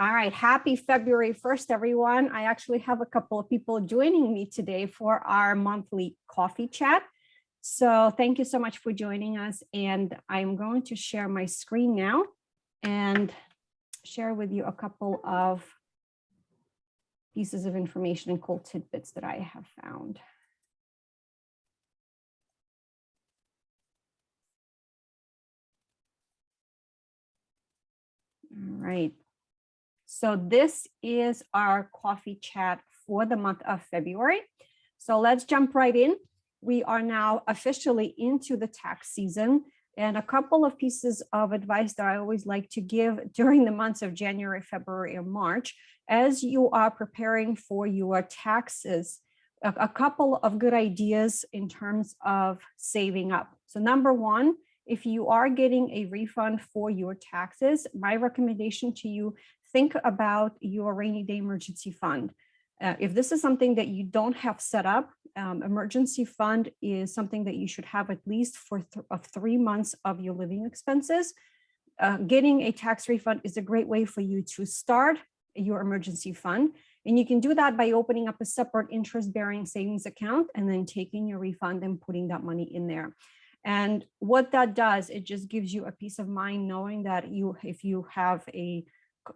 All right, happy February 1st, everyone. I actually have a couple of people joining me today for our monthly coffee chat. So thank you so much for joining us. And I'm going to share my screen now and share with you a couple of pieces of information and cool tidbits that I have found. All right. So this is our coffee chat for the month of February. So let's jump right in. We are now officially into the tax season, and a couple of pieces of advice that I always like to give during the months of January, February, and March, as you are preparing for your taxes, a couple of good ideas in terms of saving up. So number one, if you are getting a refund for your taxes, my recommendation to you, think about your rainy day emergency fund. If this is something that you don't have set up, emergency fund is something that you should have at least for 3 months of your living expenses. Getting a tax refund is a great way for you to start your emergency fund. And you can do that by opening up a separate interest-bearing savings account and then taking your refund and putting that money in there. And what that does, it just gives you a peace of mind knowing that if you have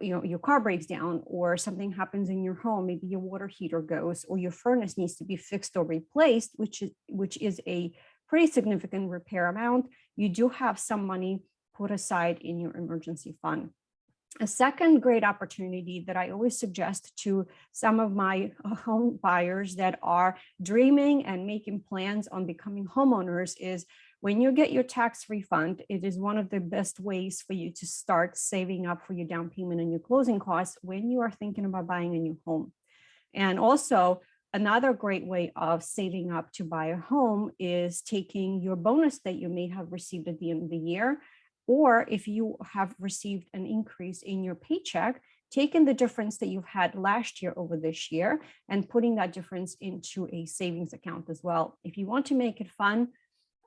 your car breaks down or something happens in your home, maybe your water heater goes or your furnace needs to be fixed or replaced, which is a pretty significant repair amount, you do have some money put aside in your emergency fund. A second great opportunity that I always suggest to some of my home buyers that are dreaming and making plans on becoming homeowners is when you get your tax refund, it is one of the best ways for you to start saving up for your down payment and your closing costs when you are thinking about buying a new home. And also, another great way of saving up to buy a home is taking your bonus that you may have received at the end of the year, or if you have received an increase in your paycheck, taking the difference that you've had last year over this year and putting that difference into a savings account as well. If you want to make it fun,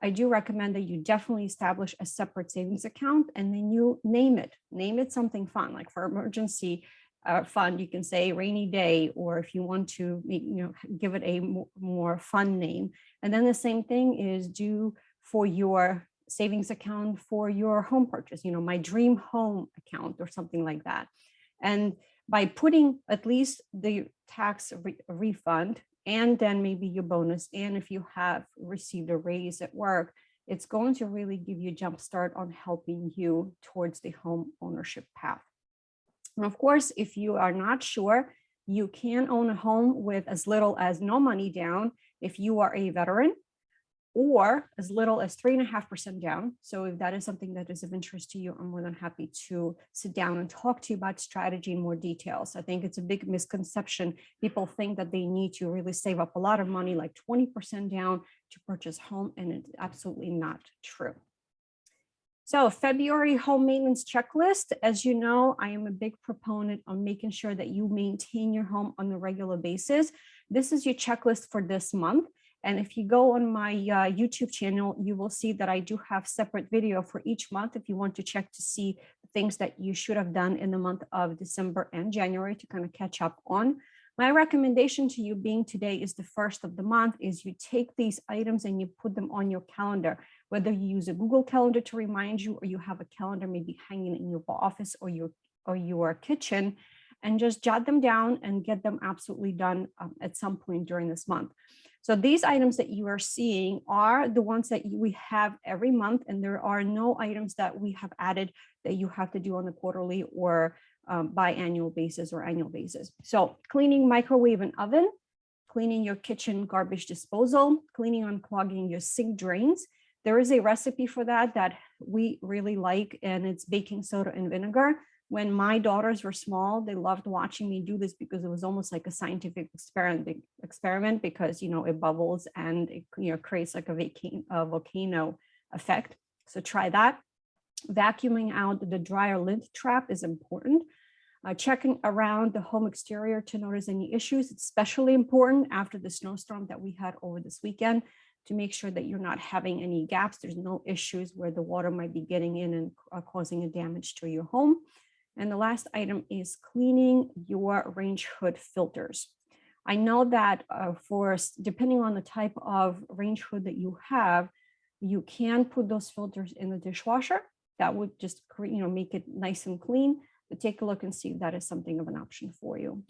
I do recommend that you definitely establish a separate savings account and then you name it something fun. Like for emergency fund, you can say rainy day, or if you want to give it a more fun name. And then the same thing is do for your savings account for your home purchase, my dream home account or something like that. And by putting at least the tax refund and then maybe your bonus, and if you have received a raise at work, it's going to really give you a jump start on helping you towards the home ownership path. And of course, if you are not sure, you can own a home with as little as no money down if you are a veteran, or as little as 3.5% down. So if that is something that is of interest to you, I'm more than happy to sit down and talk to you about strategy in more details. I think it's a big misconception. People think that they need to really save up a lot of money, like 20% down to purchase home, and it's absolutely not true. So February home maintenance checklist. As you know, I am a big proponent on making sure that you maintain your home on a regular basis. This is your checklist for this month. And if you go on my YouTube channel, you will see that I do have separate video for each month if you want to check to see things that you should have done in the month of December and January to kind of catch up on. My recommendation to you, being today is the first of the month, is you take these items and you put them on your calendar, whether you use a Google Calendar to remind you, or you have a calendar maybe hanging in your office or your kitchen, and just jot them down and get them absolutely done at some point during this month. So these items that you are seeing are the ones that we have every month, and there are no items that we have added that you have to do on the quarterly or biannual basis or annual basis. So cleaning microwave and oven, cleaning your kitchen garbage disposal, cleaning and unclogging your sink drains. There is a recipe for that we really like, and it's baking soda and vinegar. When my daughters were small, they loved watching me do this because it was almost like a scientific experiment because, it bubbles and it creates like a volcano effect. So try that. Vacuuming out the dryer lint trap is important. Checking around the home exterior to notice any issues. It's especially important after the snowstorm that we had over this weekend to make sure that you're not having any gaps. There's no issues where the water might be getting in and causing a damage to your home. And the last item is cleaning your range hood filters. I know that depending on the type of range hood that you have, you can put those filters in the dishwasher. That would just make it nice and clean. But take a look and see if that is something of an option for you.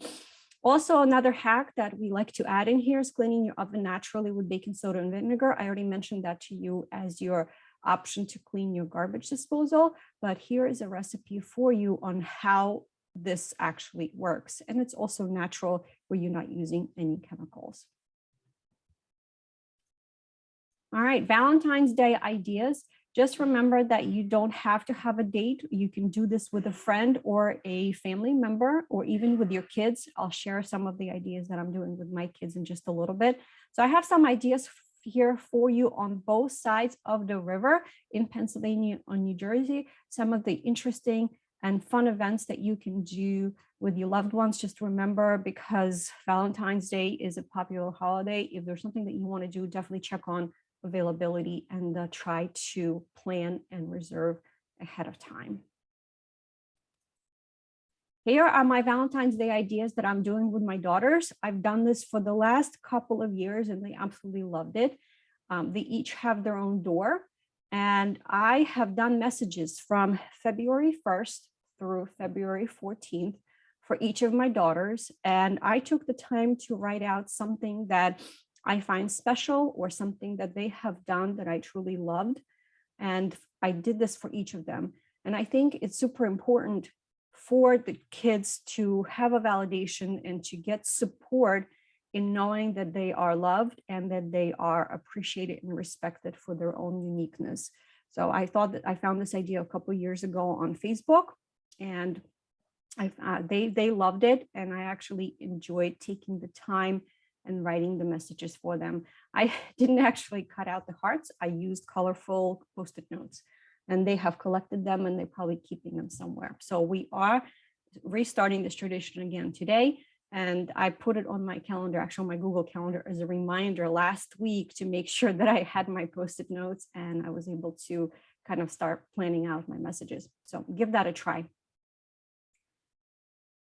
Also, another hack that we like to add in here is cleaning your oven naturally with baking soda and vinegar. I already mentioned that to you as your option to clean your garbage disposal, but here is a recipe for you on how this actually works. And it's also natural where you're not using any chemicals. All right, Valentine's Day ideas. Just remember that you don't have to have a date. You can do this with a friend or a family member, or even with your kids. I'll share some of the ideas that I'm doing with my kids in just a little bit. So I have some ideas here for you on both sides of the river in Pennsylvania and New Jersey. Some of the interesting and fun events that you can do with your loved ones. Just remember, because Valentine's Day is a popular holiday, if there's something that you want to do, definitely check on availability and try to plan and reserve ahead of time. Here are my Valentine's Day ideas that I'm doing with my daughters. I've done this for the last couple of years and they absolutely loved it. They each have their own door, and I have done messages from February 1st through February 14th for each of my daughters. And I took the time to write out something that I find special or something that they have done that I truly loved. And I did this for each of them. And I think it's super important for the kids to have a validation and to get support in knowing that they are loved and that they are appreciated and respected for their own uniqueness. So I thought that I found this idea a couple of years ago on Facebook, and they loved it. And I actually enjoyed taking the time and writing the messages for them. I didn't actually cut out the hearts. I used colorful Post-it notes, and they have collected them and they're probably keeping them somewhere. So we are restarting this tradition again today. And I put it on my calendar, actually on my Google Calendar, as a reminder last week to make sure that I had my Post-it notes and I was able to kind of start planning out my messages. So give that a try.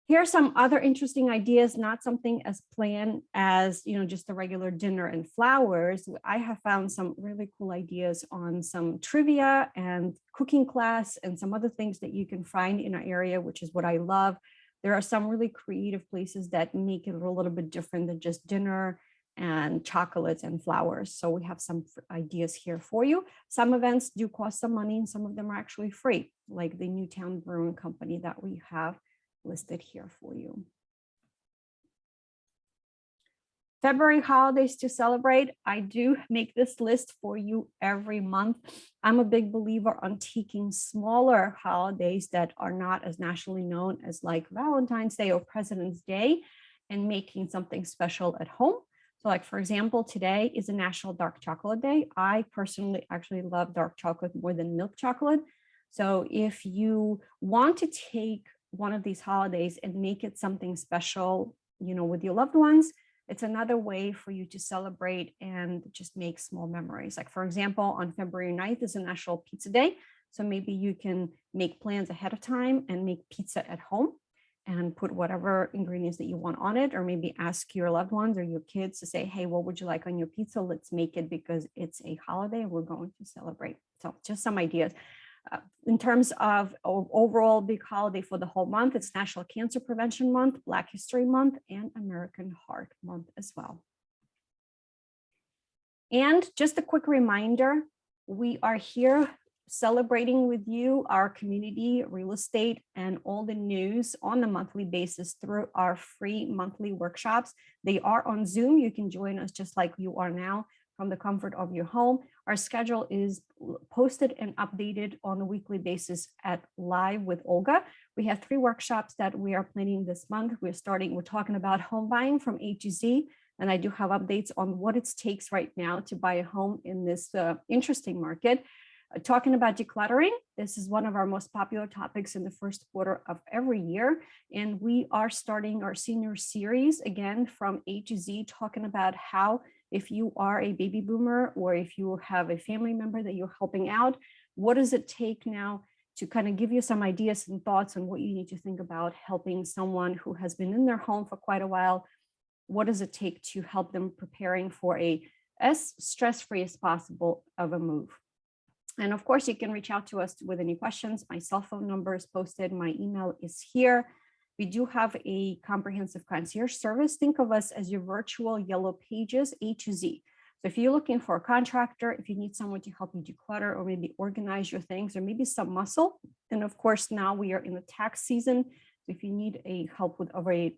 Here are some other interesting ideas, not something as planned as, just a regular dinner and flowers. I have found some really cool ideas on some trivia and cooking class and some other things that you can find in our area, which is what I love. There are some really creative places that make it a little bit different than just dinner and chocolates and flowers. So we have some ideas here for you. Some events do cost some money and some of them are actually free, like the Newtown Brewing Company that we have listed here for you. February holidays to celebrate. I do make this list for you every month. I'm a big believer on taking smaller holidays that are not as nationally known as like Valentine's Day or President's Day and making something special at home. So like, for example, today is a National Dark Chocolate Day. I personally actually love dark chocolate more than milk chocolate. So if you want to take one of these holidays and make it something special, with your loved ones, it's another way for you to celebrate and just make small memories. Like, for example, on February 9th is a National Pizza Day. So maybe you can make plans ahead of time and make pizza at home and put whatever ingredients that you want on it, or maybe ask your loved ones or your kids to say, hey, what would you like on your pizza? Let's make it because it's a holiday and we're going to celebrate. So just some ideas. In terms of overall big holiday for the whole month, it's National Cancer Prevention Month, Black History Month, and American Heart Month as well. And just a quick reminder, we are here celebrating with you our community, real estate, and all the news on a monthly basis through our free monthly workshops. They are on Zoom. You can join us just like you are now from the comfort of your home. Our schedule is posted and updated on a weekly basis at Live with Olga. We have 3 workshops that we are planning this month. We're talking about home buying from A to Z. And I do have updates on what it takes right now to buy a home in this interesting market. Talking about decluttering, this is one of our most popular topics in the first quarter of every year. And we are starting our senior series again from A to Z, talking about how, if you are a baby boomer or if you have a family member that you're helping out, what does it take now to kind of give you some ideas and thoughts on what you need to think about helping someone who has been in their home for quite a while. What does it take to help them preparing for as stress-free as possible of a move? And of course, you can reach out to us with any questions. My cell phone number is posted. My email is here. We do have a comprehensive concierge service. Think of us as your virtual yellow pages, A to Z. So if you're looking for a contractor, if you need someone to help you declutter or maybe organize your things or maybe some muscle, and of course, now we are in the tax season. So if you need a help with a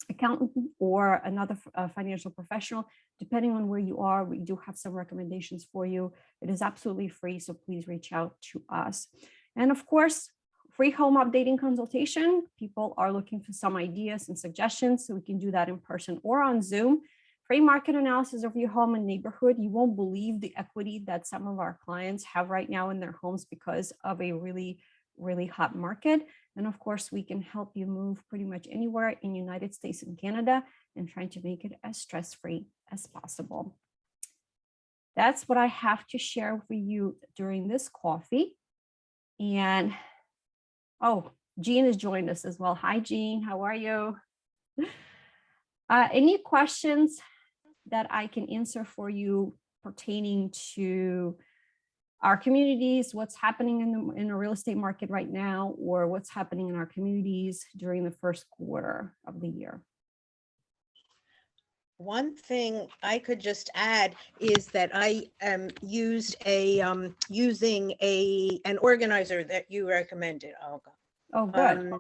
accountant or another financial professional, depending on where you are, we do have some recommendations for you. It is absolutely free, so please reach out to us. And of course, free home updating consultation. People are looking for some ideas and suggestions, so we can do that in person or on Zoom. Free market analysis of your home and neighborhood. You won't believe the equity that some of our clients have right now in their homes because of a really, really hot market. And of course, we can help you move pretty much anywhere in the United States and Canada and trying to make it as stress-free as possible. That's what I have to share with you during this coffee. And oh, Jean has joined us as well. Hi, Jean, how are you? Any questions that I can answer for you pertaining to our communities, what's happening in the real estate market right now, or what's happening in our communities during the first quarter of the year? One thing I could just add is that I used using an organizer that you recommended. Oh, good.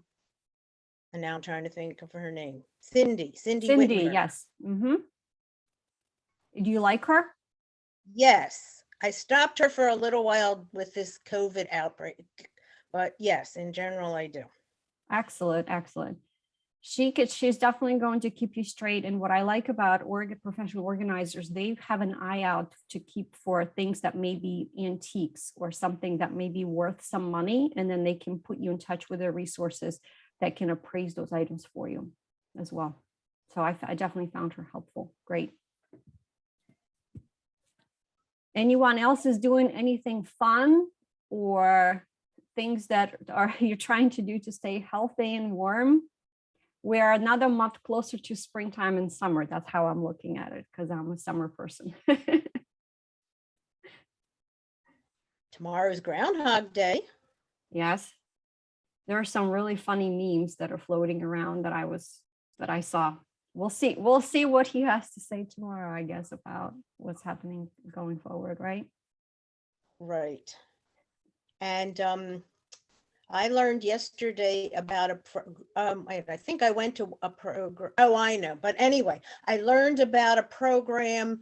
And now I'm trying to think of her name. Cindy Cindy, yes. Mm-hmm. Do you like her? Yes. I stopped her for a little while with this COVID outbreak, but yes, in general, I do. Excellent, excellent. She's definitely going to keep you straight. And what I like about professional organizers, they have an eye out to keep for things that may be antiques or something that may be worth some money. And then they can put you in touch with their resources that can appraise those items for you as well. So I definitely found her helpful. Great. Anyone else is doing anything fun or things that you're trying to do to stay healthy and warm? We're another month closer to springtime and summer. That's how I'm looking at it because I'm a summer person. Tomorrow's Groundhog Day. Yes. There are some really funny memes that are floating around that I saw. We'll see what he has to say tomorrow, I guess, about what's happening going forward, right? Right. And I learned yesterday about I think I went to a program. Oh, I know. But anyway, I learned about a program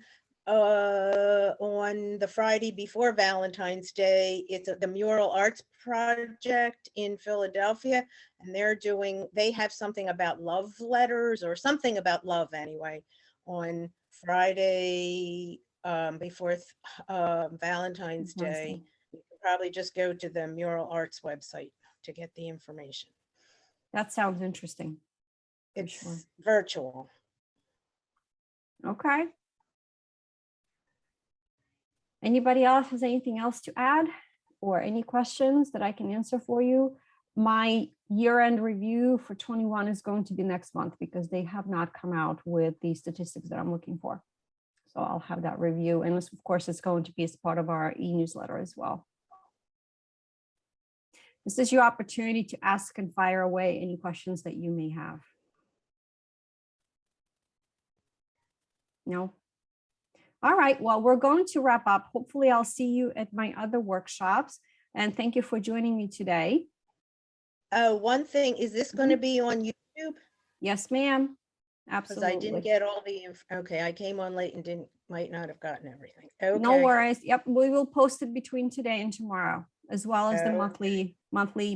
on the Friday before Valentine's Day. It's the Mural Arts Project in Philadelphia, and they have something about love letters or something about love anyway on Friday before Valentine's Day. You can probably just go to the Mural Arts website to get the information. That sounds interesting. It's virtual. Okay. Anybody else has anything else to add or any questions that I can answer for you? My year-end review for 21 is going to be next month because they have not come out with the statistics that I'm looking for. So I'll have that review. And of course, it's going to be as part of our e-newsletter as well. This is your opportunity to ask and fire away any questions that you may have. No? All right, well, we're going to wrap up. Hopefully I'll see you at my other workshops. And thank you for joining me today. One thing, is this going to be on YouTube? Yes, ma'am. Absolutely. Because I didn't get all the okay, I came on late and might not have gotten everything. Okay. No worries. Yep, we will post it between today and tomorrow, as well as the monthly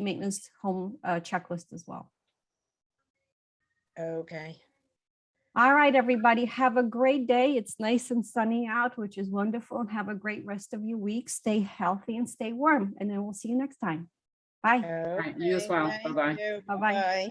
maintenance home checklist as well. Okay. All right, everybody, have a great day. It's nice and sunny out, which is wonderful. And have a great rest of your week. Stay healthy and stay warm. And then we'll see you next time. Bye. Okay. You as well. Bye-bye. Bye-bye.